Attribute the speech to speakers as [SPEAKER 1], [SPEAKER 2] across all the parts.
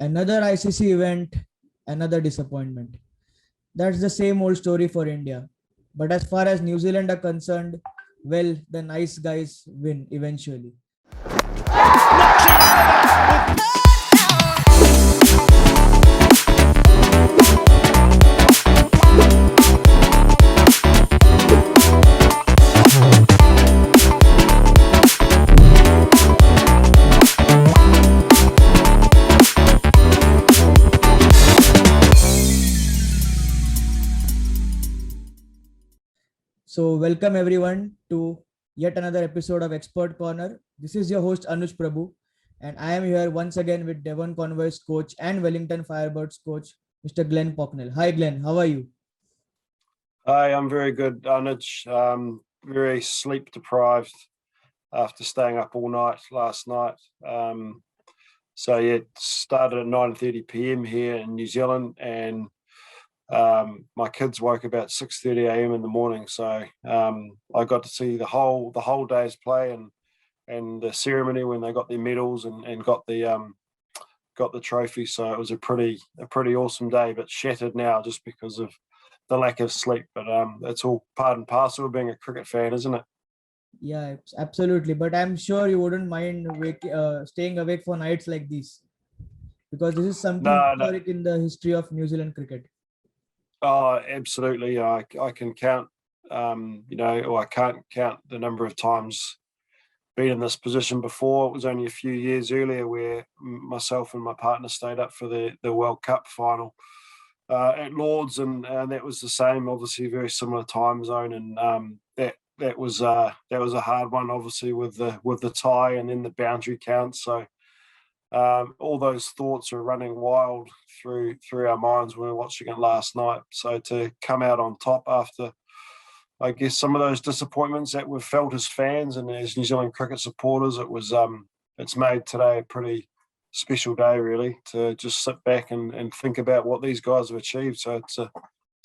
[SPEAKER 1] Another ICC event, another disappointment. That's the same old story for India. But as far as New Zealand are concerned, well, the nice guys win eventually. So, welcome everyone to yet another episode of Expert Corner. This is your host Anuj Prabhu, and I am here once again with Devon Conway's coach and Wellington Firebirds coach, Mr. Glenn Pocknall. Hi, Glenn. How are you?
[SPEAKER 2] Hi, I'm very good, Anuj. Very sleep deprived after staying up all night last night. It started at 9:30 p.m. here in New Zealand, and my kids woke about 6:30 a.m. in the morning. So I got to see the whole day's play and the ceremony when they got their medals and got the trophy. So it was a pretty awesome day, but shattered now just because of the lack of sleep. But it's all part and parcel of being a cricket fan, isn't it?
[SPEAKER 1] Yeah, absolutely. But I'm sure you wouldn't mind staying awake for nights like these because this is something
[SPEAKER 2] No.
[SPEAKER 1] historic in the history of New Zealand cricket.
[SPEAKER 2] Oh, absolutely. I can count, I can't count the number of times been in this position before. It was only a few years earlier where myself and my partner stayed up for the World Cup final at Lords, and that was the same. Obviously, very similar time zone, and that was a hard one, obviously with the tie and then the boundary count. So all those thoughts are running wild through our minds when we were watching it last night. So to come out on top after, I guess, some of those disappointments that we've felt as fans and as New Zealand cricket supporters, it's made today a pretty special day, really, to just sit back and think about what these guys have achieved. So it's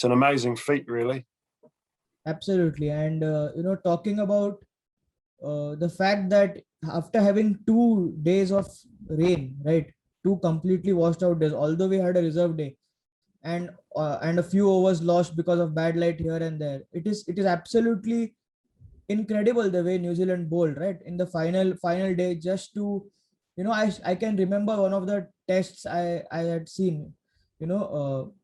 [SPEAKER 2] an amazing feat, really.
[SPEAKER 1] Absolutely. And, talking about the fact that after having 2 days of rain, right, two completely washed out days, although we had a reserve day and a few overs lost because of bad light here and there, it is absolutely incredible the way New Zealand bowled, right, in the final day. Just to, I can remember one of the tests I had seen, you know,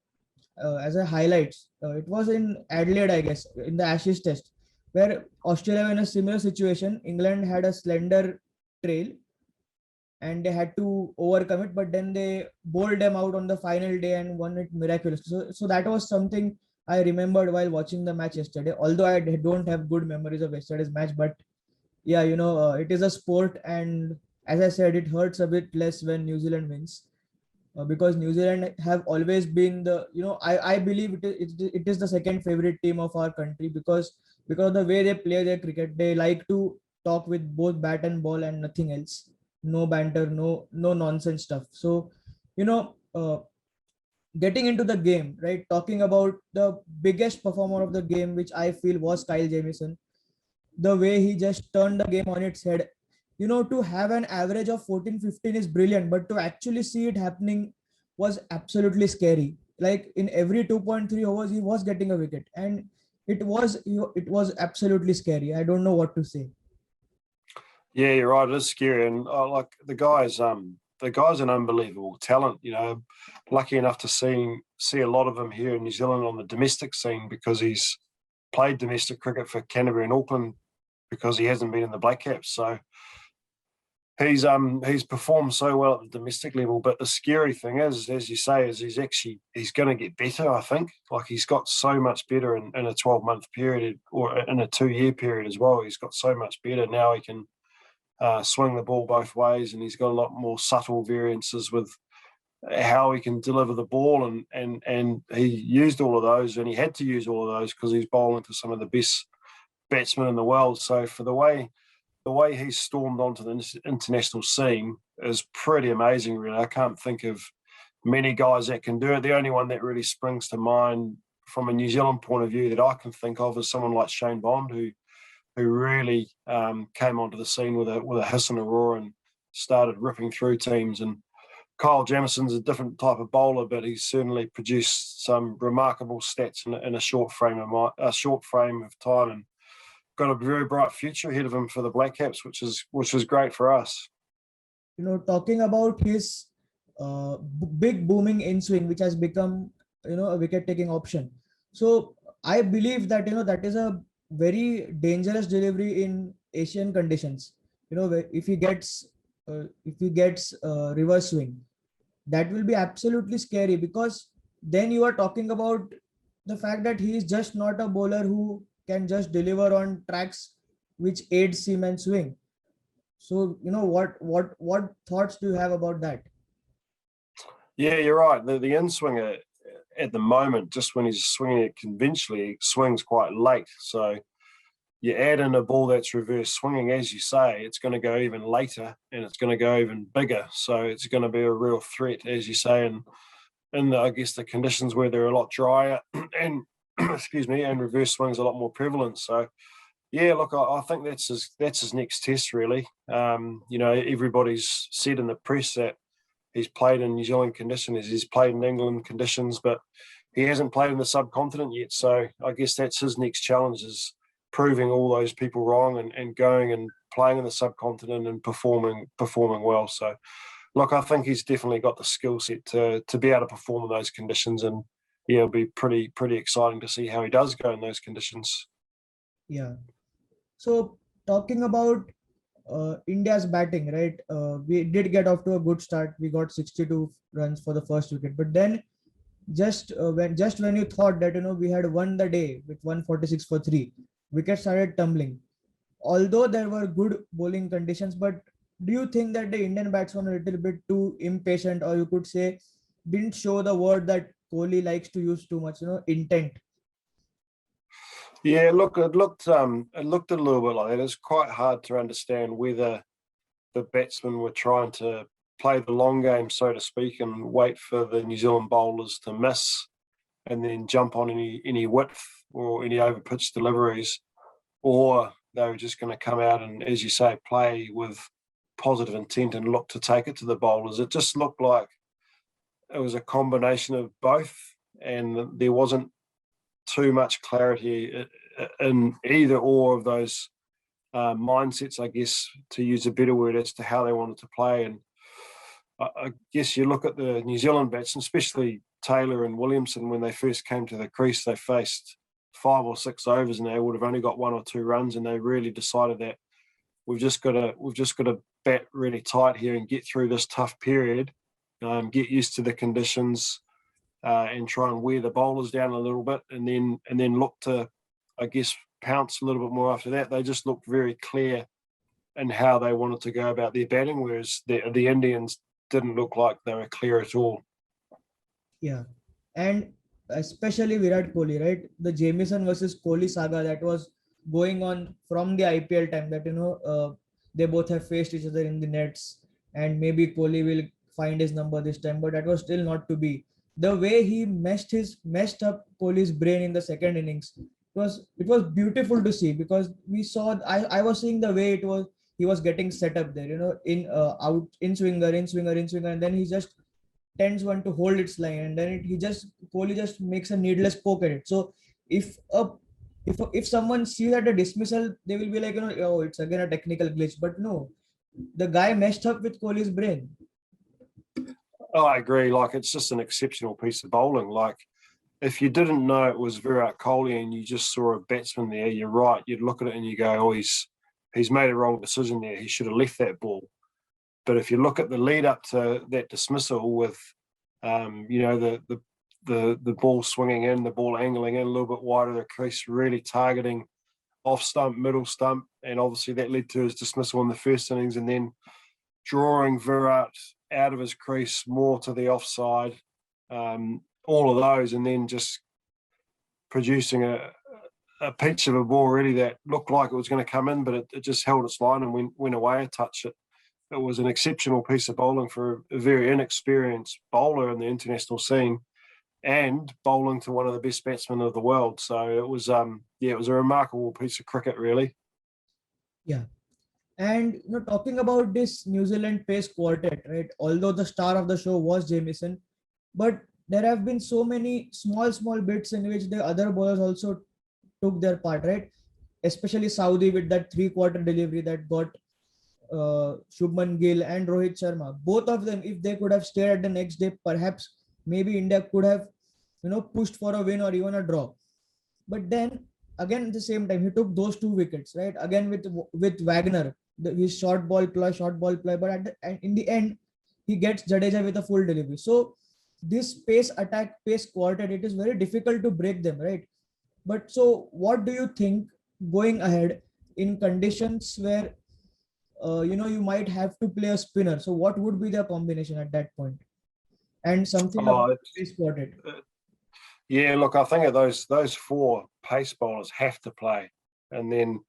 [SPEAKER 1] as a highlights. It was in Adelaide, I guess, in the Ashes test, where Australia were in a similar situation. England had a slender trail and they had to overcome it, but then they bowled them out on the final day and won it miraculously. So that was something I remembered while watching the match yesterday. Although I don't have good memories of yesterday's match, but yeah, it is a sport, and as I said, it hurts a bit less when New Zealand wins, because New Zealand have always been the, I believe it is the second favorite team of our country, because of the way they play their cricket. They like to talk with both bat and ball and nothing else. No banter, no nonsense stuff. So, getting into the game, right? Talking about the biggest performer of the game, which I feel was Kyle Jamieson. The way he just turned the game on its head. To have an average of 14-15 is brilliant, but to actually see it happening was absolutely scary. Like in every 2.3 overs, he was getting a wicket, and it was absolutely scary. I don't know what to say.
[SPEAKER 2] Yeah, you're right. It is scary, and like the guy's an unbelievable talent. Lucky enough to see a lot of him here in New Zealand on the domestic scene, because he's played domestic cricket for Canterbury and Auckland, because he hasn't been in the Black Caps. So he's performed so well at the domestic level. But the scary thing is, as you say, is he's going to get better. I think, like, he's got so much better in a 12-month period, or in a 2-year period as well. He's got so much better now. He can swing the ball both ways, and he's got a lot more subtle variances with how he can deliver the ball, and he used all of those, and he had to use all of those because he's bowling to some of the best batsmen in the world. So for the way he's stormed onto the international scene is pretty amazing, really. I can't think of many guys that can do it. The only one that really springs to mind from a New Zealand point of view that I can think of is someone like Shane Bond, who really came onto the scene with a hiss and a roar and started ripping through teams and Kyle Jamison's a different type of bowler, but he's certainly produced some remarkable stats in a short frame of time, and got a very bright future ahead of him for the Black Caps, which is great for us.
[SPEAKER 1] Talking about his big booming in swing, which has become a wicket taking option. So I believe that that is a very dangerous delivery in Asian conditions. If he gets reverse swing, that will be absolutely scary, because then you are talking about the fact that he is just not a bowler who can just deliver on tracks which aid seam and swing. So what thoughts do you have about that?
[SPEAKER 2] Yeah, you're right. The in swinger at the moment, just when he's swinging it conventionally, he swings quite late. So you add in a ball that's reverse swinging, as you say, it's going to go even later and it's going to go even bigger. So it's going to be a real threat, as you say, and in I guess the conditions where they're a lot drier and excuse me, and reverse swing's a lot more prevalent. So yeah, look, I think that's his next test, really. Everybody's said in the press that he's played in New Zealand conditions, he's played in England conditions, but he hasn't played in the subcontinent yet. So I guess that's his next challenge, is proving all those people wrong and going and playing in the subcontinent and performing well. So look, I think he's definitely got the skill set to be able to perform in those conditions, and yeah, it'll be pretty exciting to see how he does go in those conditions.
[SPEAKER 1] Yeah. So talking about India's batting, right? We did get off to a good start. We got 62 runs for the first wicket, but then just when you thought that we had won the day with 146 for 3, wickets started tumbling. Although there were good bowling conditions, but do you think that the Indian batsmen were a little bit too impatient, or you could say didn't show the word that Kohli likes to use too much, intent?
[SPEAKER 2] Yeah, look, it looked a little bit like that. It's quite hard to understand whether the batsmen were trying to play the long game, so to speak, and wait for the New Zealand bowlers to miss and then jump on any width or any over pitch deliveries, or they were just going to come out and, as you say, play with positive intent and look to take it to the bowlers. It just looked like it was a combination of both, and there wasn't too much clarity in either or of those mindsets, I guess, to use a better word, as to how they wanted to play. And I guess you look at the New Zealand batsmen, especially Taylor and Williamson, when they first came to the crease, they faced 5 or 6 overs and they would have only got 1 or 2 runs, and they really decided that we've just got to bat really tight here and get through this tough period, get used to the conditions, and try and wear the bowlers down a little bit, and then look to, I guess, pounce a little bit more after that. They just looked very clear in how they wanted to go about their batting, whereas the Indians didn't look like they were clear at all.
[SPEAKER 1] Yeah, and especially Virat Kohli, right? The Jamieson versus Kohli saga that was going on from the IPL time, that they both have faced each other in the nets, and maybe Kohli will find his number this time, but that was still not to be. The way he messed up Kohli's brain in the second innings, it was beautiful to see, because we saw I was seeing the way he was getting set up there, in out in swinger, and then he just tends one to hold its line, and then Kohli just makes a needless poke at it. So if someone sees at a dismissal, they will be like, oh, it's again a technical glitch. But no, the guy messed up with Kohli's brain.
[SPEAKER 2] Oh, I agree. Like, it's just an exceptional piece of bowling. Like, if you didn't know it was Virat Kohli and you just saw a batsman there, you're right. You'd look at it and you go, oh, he's made a wrong decision there. He should have left that ball. But if you look at the lead up to that dismissal with, the ball swinging in, the ball angling in a little bit wider the crease, really targeting off stump, middle stump, and obviously that led to his dismissal in the first innings, and then drawing Virat out of his crease more to the offside, all of those, and then just producing a pitch of a ball really that looked like it was going to come in, but it just held its line and went away a touch. It was an exceptional piece of bowling for a very inexperienced bowler in the international scene, and bowling to one of the best batsmen of the world. So it was a remarkable piece of cricket, really.
[SPEAKER 1] Yeah. And talking about this New Zealand pace quartet, right? Although the star of the show was Jamieson, but there have been so many small bits in which the other bowlers also took their part, right? Especially Saudi with that three-quarter delivery that got Shubman Gill and Rohit Sharma. Both of them, if they could have stayed at the next day, perhaps maybe India could have, pushed for a win or even a draw. But then again, at the same time, he took those 2 wickets, right? Again with Wagner, his short ball play. But in the end, he gets Jadeja with a full delivery. So this pace quartet, it is very difficult to break them, right? But so, what do you think going ahead in conditions where you might have to play a spinner? So, what would be the combination at that point? And something about
[SPEAKER 2] Oh,
[SPEAKER 1] pace quartet.
[SPEAKER 2] yeah, look, I think of those four pace bowlers have to play, and then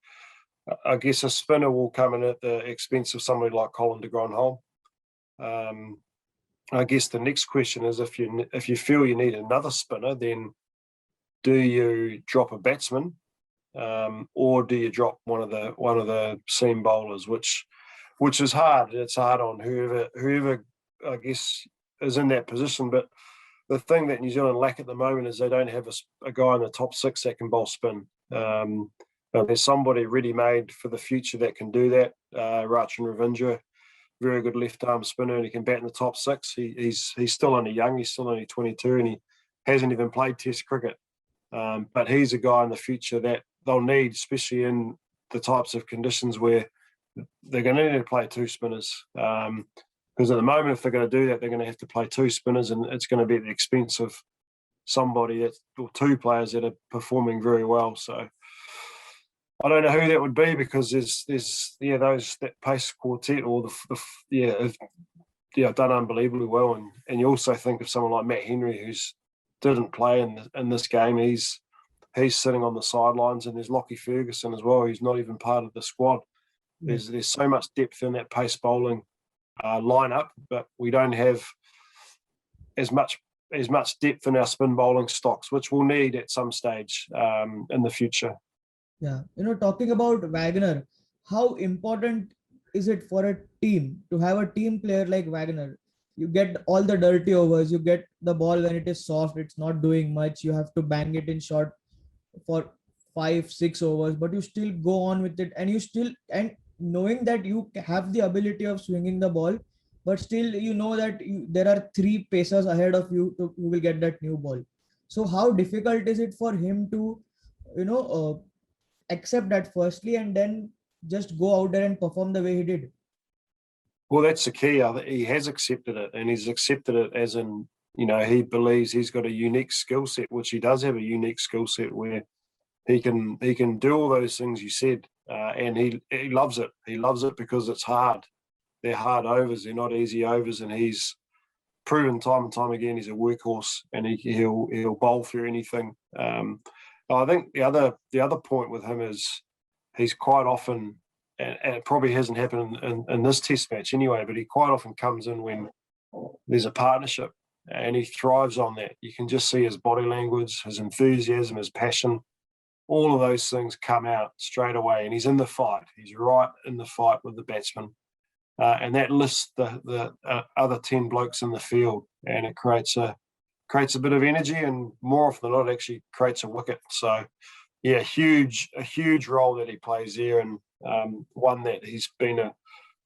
[SPEAKER 2] I guess a spinner will come in at the expense of somebody like Colin de Grandhomme. I guess the next question is if you feel you need another spinner, then do you drop a batsman, or do you drop one of the seam bowlers, which is hard. It's hard on whoever I guess is in that position, but the thing that New Zealand lack at the moment is they don't have a guy in the top six that can bowl spin. There's somebody ready-made for the future that can do that. Rachin Ravindra, very good left-arm spinner, and he can bat in the top six. He's still only young. He's still only 22, and he hasn't even played Test cricket. But he's a guy in the future that they'll need, especially in the types of conditions where they're going to need to play two spinners. Because at the moment, if they're going to do that, they're going to have to play two spinners, and it's going to be at the expense of somebody or two players that are performing very well. So I don't know who that would be, because there's that pace quartet or done unbelievably well, and you also think of someone like Matt Henry, who's didn't play in this game. He's sitting on the sidelines, and there's Lockie Ferguson as well, who's not even part of the squad. There's so much depth in that pace bowling lineup, but we don't have as much depth in our spin bowling stocks, which we'll need at some stage in the future.
[SPEAKER 1] Yeah, talking about Wagner, how important is it for a team to have a team player like Wagner? You get all the dirty overs, you get the ball when it is soft, it's not doing much, you have to bang it in short for 5-6 overs, but you still go on with it, and knowing that you have the ability of swinging the ball, but still that there are 3 pacers ahead of you who will get that new ball. So how difficult is it for him to accept that firstly, and then just go out there and perform the way he did?
[SPEAKER 2] Well, that's the key. He has accepted it, and he's accepted it as in, he believes he's got a unique skill set, which he does have a unique skill set where he can do all those things you said, and he loves it. He loves it because it's hard. They're hard overs. They're not easy overs, and he's proven time and time again he's a workhorse, and he'll bowl through anything. I think the other point with him is he's quite often, and it probably hasn't happened in this test match anyway, but he quite often comes in when there's a partnership, and he thrives on that. You can just see his body language, his enthusiasm, his passion. All of those things come out straight away, and he's in the fight. He's right in the fight with the batsman, and that lifts the other 10 blokes in the field, and it creates a bit of energy, and more often than not, it actually creates a wicket. So, yeah, a huge role that he plays there, and one that he's been a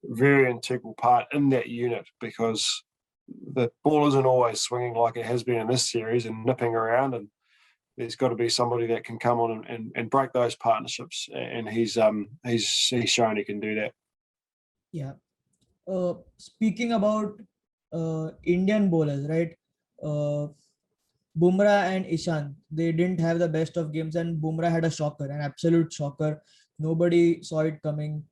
[SPEAKER 2] very integral part in that unit, because the ball isn't always swinging like it has been in this series and nipping around, and there's got to be somebody that can come on and break those partnerships, and he's shown he can do that.
[SPEAKER 1] Yeah. Speaking about Indian bowlers, right? Bumrah and Ishan, they didn't have the best of games, and Bumrah had a shocker, an absolute shocker. Nobody saw it coming.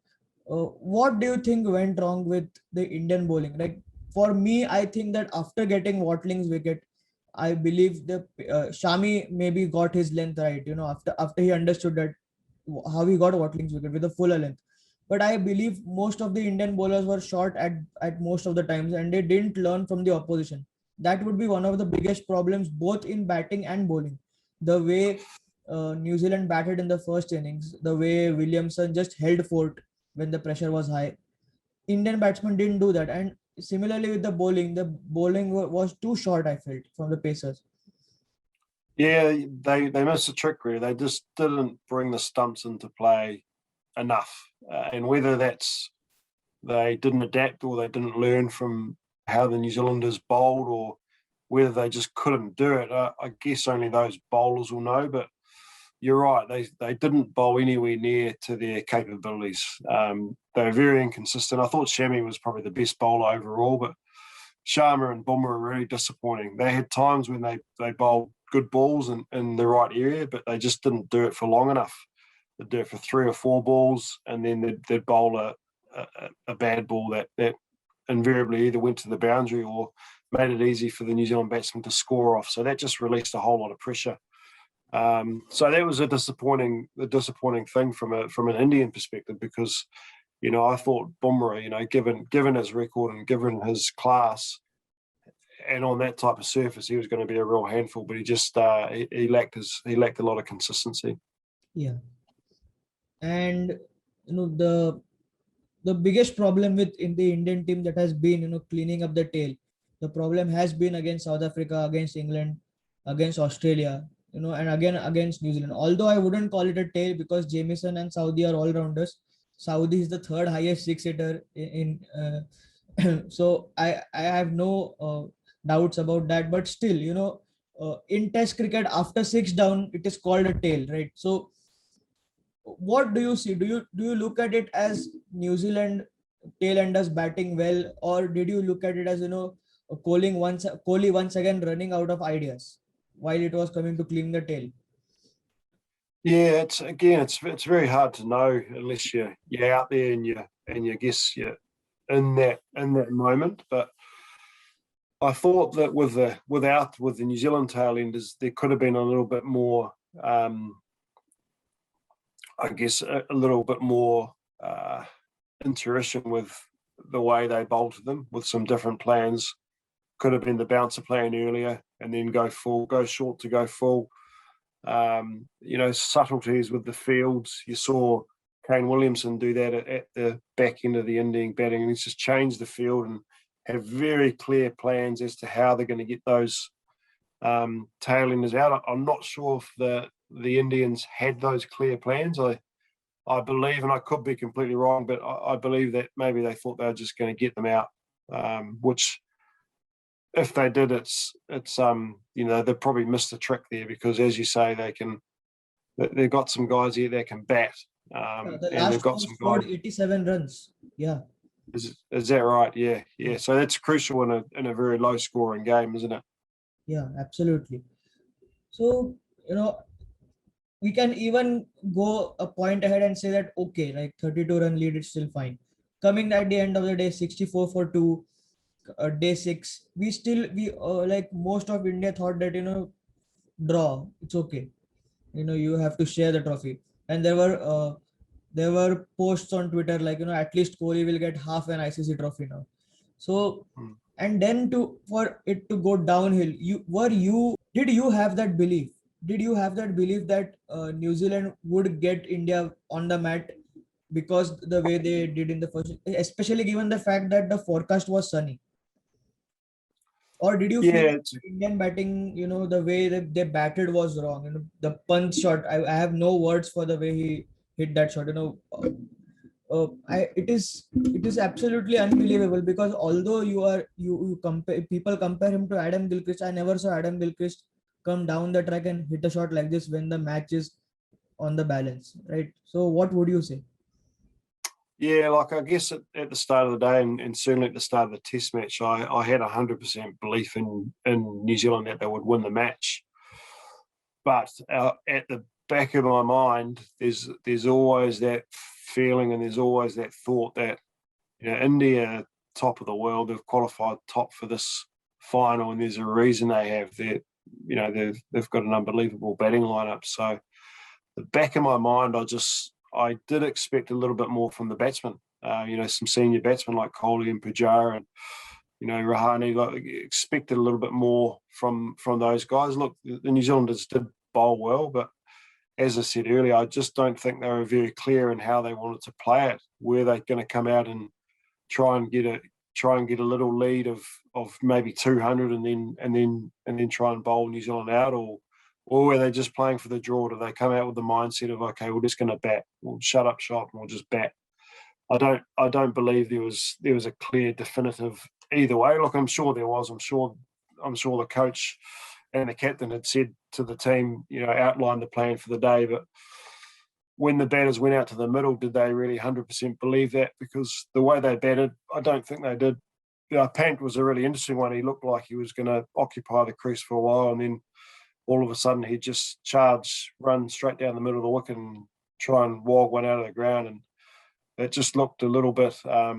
[SPEAKER 1] What do you think went wrong with the Indian bowling? Like, for me, I think that after getting Watling's wicket, I believe the Shami maybe got his length right. After he understood that how he got Watling's wicket with a fuller length. But I believe most of the Indian bowlers were short at most of the times, and they didn't learn from the opposition. That would be one of the biggest problems, both in batting and bowling. The way New Zealand batted in the first innings, the way Williamson just held fort, when the pressure was high. Indian batsmen didn't do that. And similarly with the bowling was too short, I felt, from the pacers.
[SPEAKER 2] Yeah, they missed the trick really. They just didn't bring the stumps into play enough, and whether that's they didn't adapt or they didn't learn from how the New Zealanders bowled, or whether they just couldn't do it. I guess only those bowlers will know. But you're right; they didn't bowl anywhere near to their capabilities. They were very inconsistent. I thought Shami was probably the best bowler overall, but Sharma and Bumrah were really disappointing. They had times when they bowled good balls in the right area, but they just didn't do it for long enough. They'd do it for 3 or 4 balls, and then they'd bowl a bad ball that invariably either went to the boundary or made it easy for the New Zealand batsman to score off. So that just released a whole lot of pressure. So that was a disappointing thing from an Indian perspective, because I thought Bumrah, given his record and given his class, and on that type of surface, he was going to be a real handful. But he just he lacked a lot of consistency.
[SPEAKER 1] Yeah. And the biggest problem with in the Indian team that has been cleaning up the tail. The problem has been against South Africa, against England, against Australia, and again against New Zealand. Although I wouldn't call it a tail, because Jamieson and Saudi are all rounders. Saudi is the third highest six hitter in so I have no doubts about that. But still, in Test cricket, after 6 down, it is called a tail, right? So what do you see? Do you look at it as New Zealand tail enders batting well, or did you look at it as Kohli once again running out of ideas while it was coming to clean the tail?
[SPEAKER 2] Yeah, it's very hard to know unless you're out there and you guess you're in that moment. But I thought that with the New Zealand tailenders, there could have been a little bit more. I guess a little bit more intuition with the way they bowled to them, with some different plans. Could have been the bouncer plan earlier and then go short to go full. Subtleties with the fields. You saw Kane Williamson do that at the back end of the Indian batting, and he's just changed the field and have very clear plans as to how they're going to get those tailenders out. I'm not sure if the Indians had those clear plans. I believe, and I could be completely wrong, but I believe that maybe they thought they were just going to get them out, which, if they did, they probably missed the trick there, because, as you say, they've got some guys here that can bat,
[SPEAKER 1] The
[SPEAKER 2] and they've
[SPEAKER 1] last
[SPEAKER 2] got
[SPEAKER 1] over
[SPEAKER 2] some
[SPEAKER 1] scored
[SPEAKER 2] guys.
[SPEAKER 1] 87 runs. Yeah.
[SPEAKER 2] Is that right? Yeah. So that's crucial in a very low scoring game, isn't it?
[SPEAKER 1] Yeah, absolutely. So, we can even go a point ahead and say that, okay, like 32-run lead is still fine. Coming at the end of the day, 64 for 2, day 6, we like most of India thought that, draw, it's okay. You have to share the trophy. And there were posts on Twitter like, at least Kohli will get half an ICC trophy now. So, and then for it to go downhill, did you have that belief? Did you have that belief that New Zealand would get India on the mat, because the way they did in the first, especially given the fact that the forecast was sunny? Or did you feel
[SPEAKER 2] Yeah,
[SPEAKER 1] Indian batting, the way that they batted was wrong? The punch shot, I have no words for the way he hit that shot. It is absolutely unbelievable, because although you compare, people compare him to Adam Gilchrist, I never saw Adam Gilchrist come down the track and hit a shot like this when the match is on the balance, right? So what would you say?
[SPEAKER 2] Yeah, like I guess at the start of the day, and certainly at the start of the Test match, I had 100% belief in New Zealand that they would win the match. But at the back of my mind, there's always that feeling, and there's always that thought that India, top of the world, they've qualified top for this final, and there's a reason they have that. They've got an unbelievable batting lineup. So the back of my mind, I did expect a little bit more from the batsmen. Some senior batsmen like Kohli and Pujara and Rahane. Like, expected a little bit more from those guys. Look, the New Zealanders did bowl well, but as I said earlier, I just don't think they were very clear in how they wanted to play it. Were they going to come out and try and get a little lead of maybe 200 and then try and bowl New Zealand out, or were they just playing for the draw? Do they come out with the mindset of, okay, we're just going to bat, we'll shut up shop and we'll just bat? I don't believe there was a clear definitive either way. Look, I'm sure there was. I'm sure the coach and the captain had said to the team, outlined the plan for the day, but when the batters went out to the middle, did they really 100% believe that? Because the way they batted, I don't think they did. Pant was a really interesting one. He looked like he was going to occupy the crease for a while, and then all of a sudden he'd just run straight down the middle of the wicket and try and wog one out of the ground. And it just looked a little bit out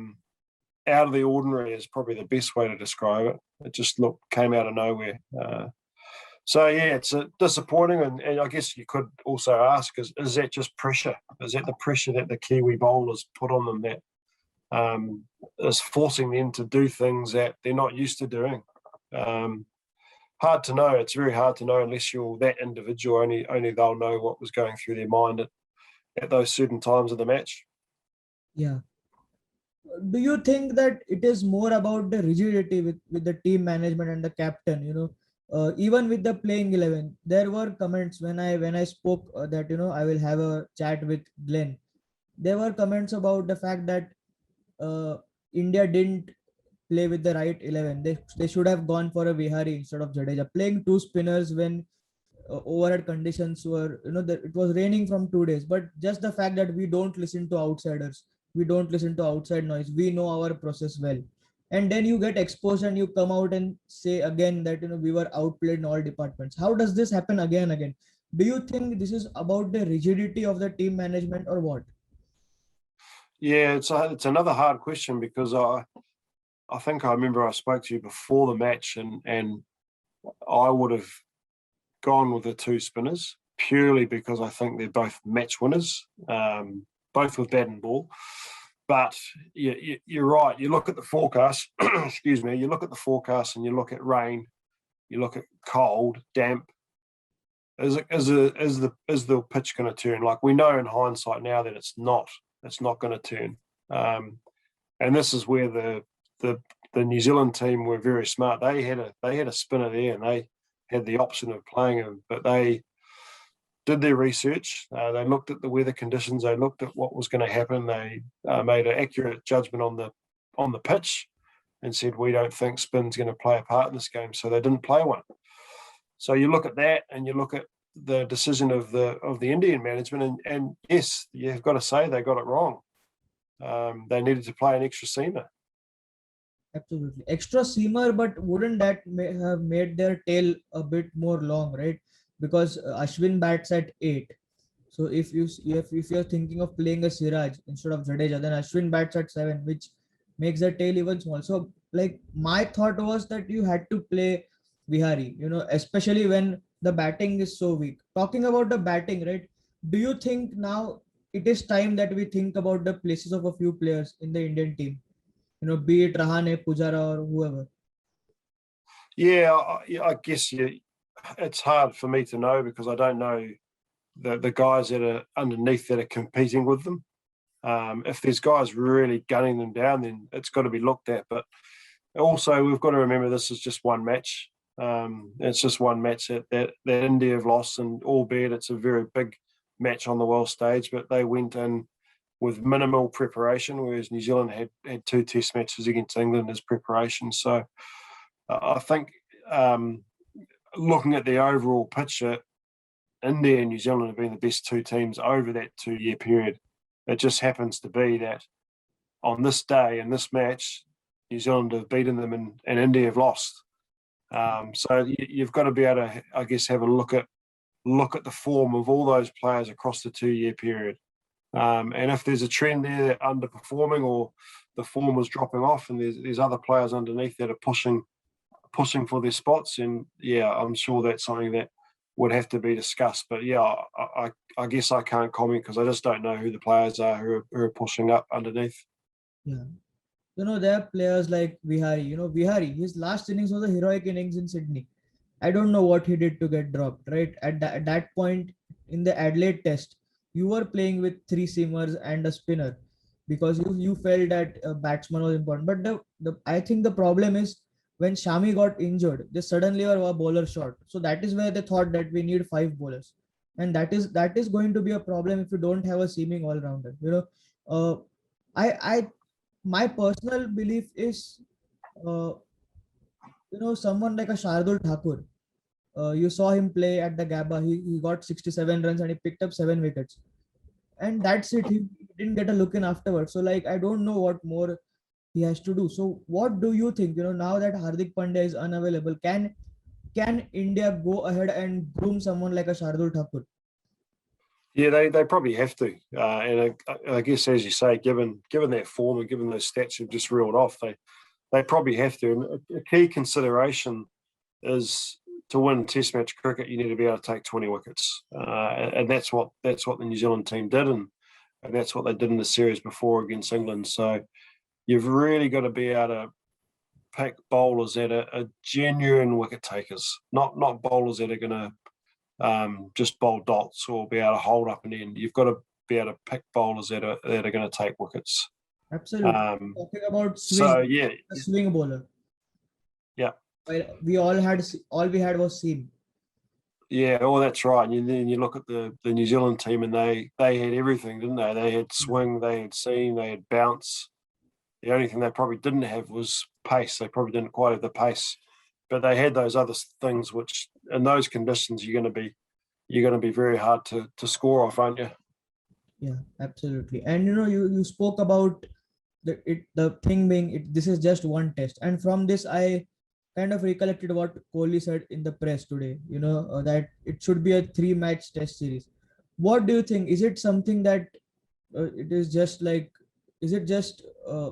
[SPEAKER 2] of the ordinary is probably the best way to describe it. It just came out of nowhere. So, yeah, it's disappointing. And I guess you could also ask, is that just pressure? Is that the pressure that the Kiwi bowlers put on them that is forcing them to do things that they're not used to doing? Hard to know. It's very hard to know unless you're that individual. Only they'll know what was going through their mind at those certain times of the match.
[SPEAKER 1] Yeah. Do you think that it is more about the rigidity with the team management and the captain? Even with the playing 11, there were comments when I spoke that I will have a chat with Glenn. There were comments about the fact that India didn't play with the right 11. They should have gone for a Vihari instead of Jadeja, playing two spinners when overhead conditions were, it was raining from 2 days. But just the fact that we don't listen to outsiders, we don't listen to outside noise, we know our process well, and then you get exposed and you come out and say again that we were outplayed in all departments. How does this happen again and again? Do you think this is about the rigidity of the team management or what?
[SPEAKER 2] Yeah, it's another hard question, because I think I remember I spoke to you before the match, and I would have gone with the two spinners purely because I think they're both match winners, both with bat and ball. But you're right. You look at the forecast, excuse me, you look at the forecast and you look at rain, you look at cold, damp. Is the pitch going to turn? Like, we know in hindsight now that it's not going to turn. And this is where the New Zealand team were very smart. They had a spinner there, and they had the option of playing him, but they did their research. They looked at the weather conditions. They looked at what was going to happen. They made an accurate judgment on the pitch and said, we don't think spin's going to play a part in this game. So they didn't play one. So you look at that, and you look at the decision of the Indian management, and yes, you've got to say they got it wrong. They needed to play an extra seamer.
[SPEAKER 1] Absolutely, extra seamer, but wouldn't that have made their tail a bit more long, right? Because Ashwin bats at 8. So if you're thinking of playing a Siraj instead of Jadeja, then Ashwin bats at 7, which makes the tail even small. So, like, my thought was that you had to play Vihari, especially when the batting is so weak. Talking about the batting, right? Do you think now it is time that we think about the places of a few players in the Indian team? Be it Rahane, Pujara, or whoever.
[SPEAKER 2] Yeah, I guess it's hard for me to know, because I don't know the guys that are underneath that are competing with them. If there's guys really gunning them down, then it's got to be looked at. But also, we've got to remember this is just one match. It's just one match that India have lost, and albeit it's a very big match on the world stage, but they went in with minimal preparation, whereas New Zealand had 2 test matches against England as preparation. So I think looking at the overall picture, India and New Zealand have been the best 2 teams over that 2-year period. It just happens to be that on this day, in this match, New Zealand have beaten them and India have lost. So you've got to be able to, I guess, have a look at the form of all those players across the 2-year period. And if there's a trend there that underperforming, or the form was dropping off, and there's other players underneath that are pushing for their spots, and yeah, I'm sure that's something that would have to be discussed. But yeah, I guess I can't comment because I just don't know who the players are who are pushing up underneath.
[SPEAKER 1] Yeah. There are players like Vihari. Vihari, his last innings was a heroic innings in Sydney. I don't know what he did to get dropped, right? At that point, in the Adelaide Test, you were playing with three seamers and a spinner because you felt that a batsman was important. But the I think the problem is when Shami got injured, they suddenly were a bowler short. So that is where they thought that we need five bowlers, and that is going to be a problem if you don't have a seaming all rounder. I my personal belief is, uh, someone like a Shardul Thakur. You saw him play at the Gabba. He got 67 runs and he picked up 7 wickets. And that's it. He didn't get a look in afterwards. So, like, I don't know what more he has to do. So, what do you think? Now that Hardik Pandya is unavailable, can India go ahead and groom someone like a Shardul Thakur?
[SPEAKER 2] Yeah, they probably have to, and I guess as you say, given that form and given those stats you've just reeled off, they probably have to. And a key consideration is to win Test match cricket, you need to be able to take 20 wickets, and that's what the New Zealand team did, and that's what they did in the series before against England. So you've really got to be able to pick bowlers that are genuine wicket takers, not bowlers that are going to just bowl dots or be able to hold up an end. You've got to be able to pick bowlers that are going to take wickets.
[SPEAKER 1] Absolutely. Talking about
[SPEAKER 2] So
[SPEAKER 1] swing,
[SPEAKER 2] yeah,
[SPEAKER 1] a swing bowler.
[SPEAKER 2] yeah,
[SPEAKER 1] Well, all we had was seam.
[SPEAKER 2] yeah. Oh, that's right. And then you look at the New Zealand team, and they had everything, didn't they? They had swing, they had seam, they had bounce. The only thing they probably didn't have was pace. They probably didn't quite have the pace, but they had those other things which, in those conditions, you're going to be very hard to score off, aren't you?
[SPEAKER 1] Yeah, absolutely. And you spoke about the thing being this is just one test, and from this I kind of recollected what Kohli said in the press today. That it should be a three-match test series. What do you think? Is it something that it is just like? Is it just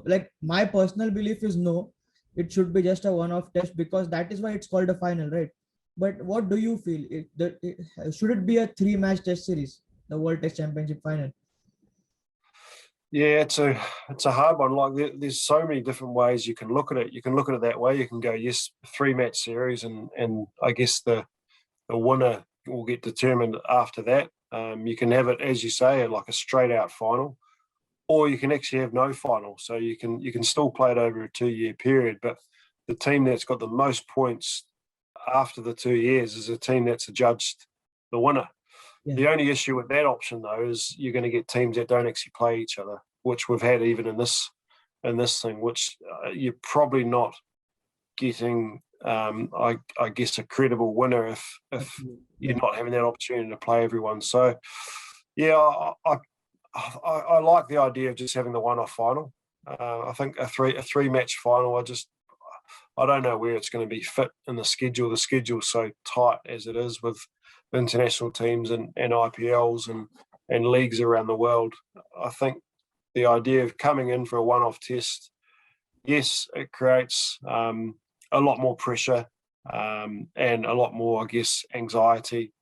[SPEAKER 1] like my personal belief is no, it should be just a one-off test because that is why it's called a final, right? But what do you feel? Should it be a three-match test series, the World Test Championship final?
[SPEAKER 2] Yeah, it's a hard one. Like there's so many different ways you can look at it. You can look at it that way. You can go, yes, 3 match series, and I guess the winner will get determined after that. You can have it, as you say, like a straight out final, or you can actually have no final. So you can still play it over a 2-year period. But the team that's got the most points after the 2 years is a team that's adjudged the winner.
[SPEAKER 1] Yeah.
[SPEAKER 2] The only issue with that option, though, is you're going to get teams that don't actually play each other, which we've had even in this thing, which you're probably not getting, I guess, a credible winner if you're not having that opportunity to play everyone. So, yeah, I like the idea of just having the one-off final. I think a three-match final, I don't know where it's going to be fit in the schedule. The schedule's so tight as it is with international teams and IPLs and leagues around the world. I think the idea of coming in for a one-off test, yes, it creates a lot more pressure and a lot more, I guess, anxiety.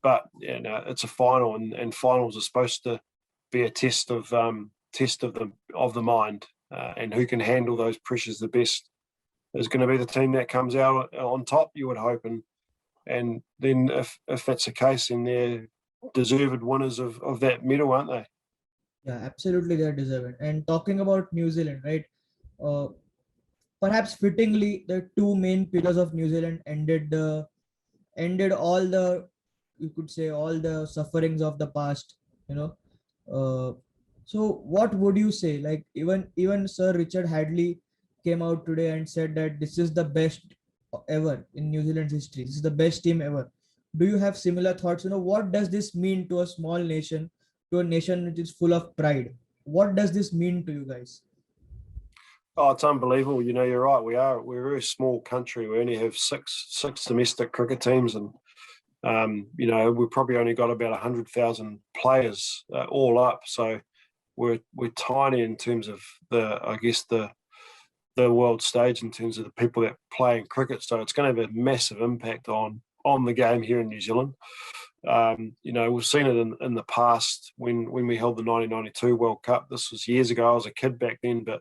[SPEAKER 2] But it's a final, and finals are supposed to be a test of the mind, and who can handle those pressures the best is going to be the team that comes out on top, you would hope. And then if that's the case, then they're deserved winners of that medal, aren't they?
[SPEAKER 1] Yeah, absolutely, they're deserving. And talking about New Zealand, right? Uh, Perhaps fittingly, the two main pillars of New Zealand ended all the, you could say, all the sufferings of the past. You know, uh, so what would you say? Like even Sir Richard Hadley came out today and said that this is the best ever in New Zealand's history. This is the best team ever. Do you have similar thoughts? What does this mean to a small nation, to a nation which is full of pride? What does this mean to you guys?
[SPEAKER 2] Oh, it's unbelievable. You're right. We're a very small country. We only have six domestic cricket teams, and we've probably only got about 100,000 players all up. So we're tiny in terms of the world stage, in terms of the people that play in cricket. So it's going to have a massive impact on the game here in New Zealand. We've seen it in the past when we held the 1992 World Cup. This was years ago. I was a kid back then, but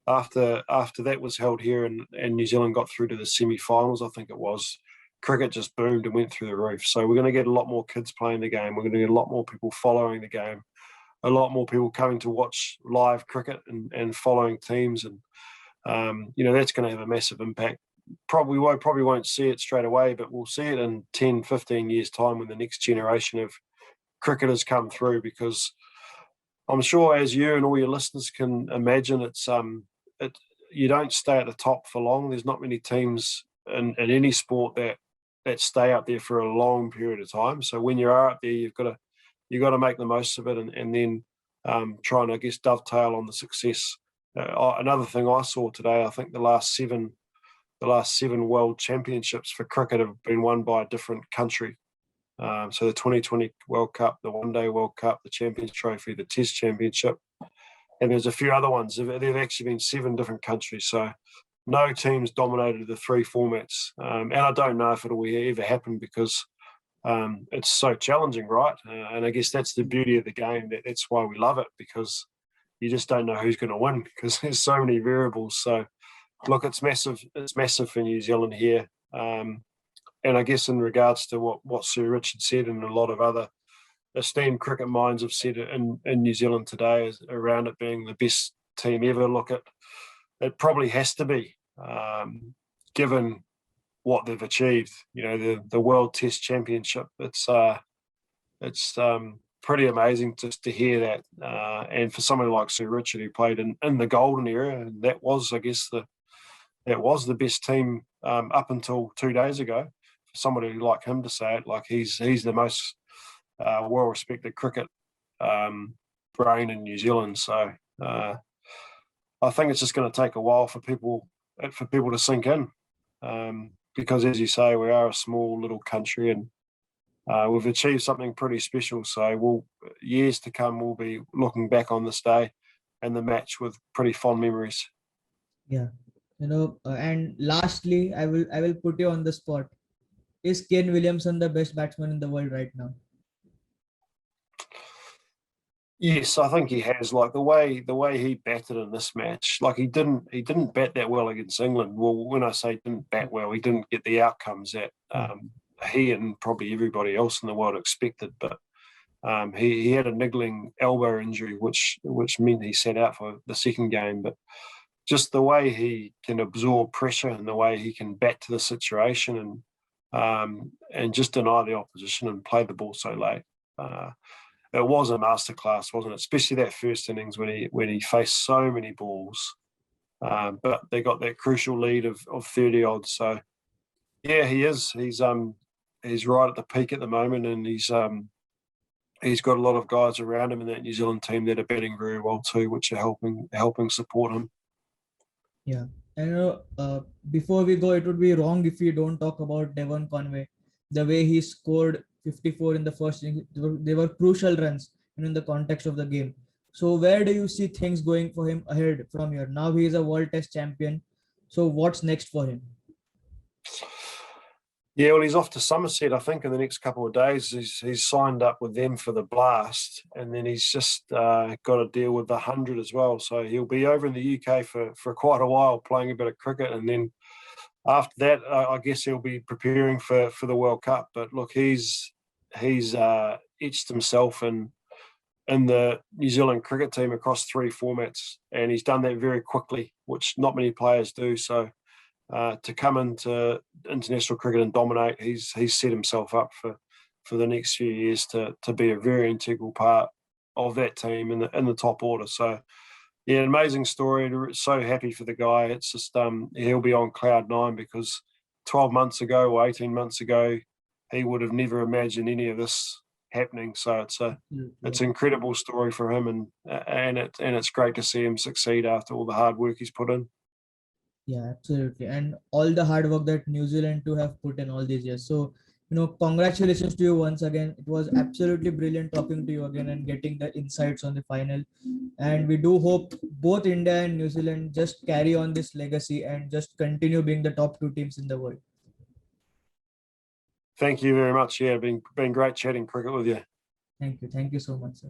[SPEAKER 2] after that was held here and New Zealand got through to the semi-finals, I think it was, cricket just boomed and went through the roof. So we're going to get a lot more kids playing the game. We're going to get a lot more people following the game, a lot more people coming to watch live cricket and following teams. And, that's going to have a massive impact. Probably won't see it straight away, but we'll see it in 10, 15 years' time when the next generation of cricketers come through, because I'm sure, as you and all your listeners can imagine, you don't stay at the top for long. There's not many teams in any sport that stay up there for a long period of time. So when you are up there, you've got to make the most of it, and then try and, I guess, dovetail on the success. Another thing I saw today, I think the last seven World Championships for cricket have been won by a different country. So the 2020 World Cup, the One Day World Cup, the Champions Trophy, the Test Championship, and there's a few other ones. They've actually been 7 different countries. So no teams dominated the 3 formats. And I don't know if it'll ever happen, because it's so challenging, right? And I guess that's the beauty of the game. That's why we love it, because you just don't know who's going to win, because there's so many variables. So look, it's massive. It's massive for New Zealand here. And I guess in regards to what Sir Richard said, and a lot of other esteemed cricket minds have said in New Zealand today, is around it being the best team ever. Look, it probably has to be, given what they've achieved. The World Test Championship. It's pretty amazing just to hear that. And for someone like Sir Richard, who played in the golden era, and that was, I guess, that was the best team up until 2 days ago. For somebody like him to say it, like he's the most well-respected cricket brain in New Zealand. So I think it's just going to take a while for people to sink in, because, as you say, we are a small little country, and we've achieved something pretty special. So years to come, we'll be looking back on this day and the match with pretty fond memories.
[SPEAKER 1] Yeah, and lastly, I will put you on the spot. Is Kane Williamson the best batsman in the world right now?
[SPEAKER 2] Yes, I think he has. Like the way he batted in this match, like he didn't bat that well against England. Well, when I say didn't bat well, he didn't get the outcomes that he and probably everybody else in the world expected. But he had a niggling elbow injury, which meant he sat out for the second game. But just the way he can absorb pressure and the way he can bat to the situation and just deny the opposition and play the ball so late. It was a masterclass, wasn't it? Especially that first innings when he faced so many balls, but they got that crucial lead of 30 odds. So yeah, he is. He's right at the peak at the moment, and he's got a lot of guys around him in that New Zealand team that are batting very well too, which are helping support him.
[SPEAKER 1] Yeah, and before we go, it would be wrong if we don't talk about Devon Conway. The way he scored 54 in the first inning, they were crucial runs in the context of the game. So where do you see things going for him ahead from here? Now he is a World Test champion. So what's next for him?
[SPEAKER 2] Yeah, well, he's off to Somerset, I think, in the next couple of days. He's signed up with them for the Blast, and then he's just got to deal with the 100 as well. So he'll be over in the UK for quite a while playing a bit of cricket, and then after that, I guess he'll be preparing for the World Cup. But look, he's etched himself in the New Zealand cricket team across 3 formats, and he's done that very quickly, which not many players do. So to come into international cricket and dominate, he's set himself up for the next few years to be a very integral part of that team in the top order. So yeah, amazing story. So happy for the guy. It's just he'll be on cloud 9, because 12 months ago or 18 months ago, he would have never imagined any of this happening. So it's an incredible story for him, and it's great to see him succeed after all the hard work he's put in.
[SPEAKER 1] Yeah, absolutely. And all the hard work that New Zealand too have put in all these years. So, congratulations to you once again. It was absolutely brilliant talking to you again and getting the insights on the final. And we do hope both India and New Zealand just carry on this legacy and just continue being the top 2 teams in the world.
[SPEAKER 2] Thank you very much. Yeah, been great chatting cricket with you.
[SPEAKER 1] Thank you. Thank you so much, sir.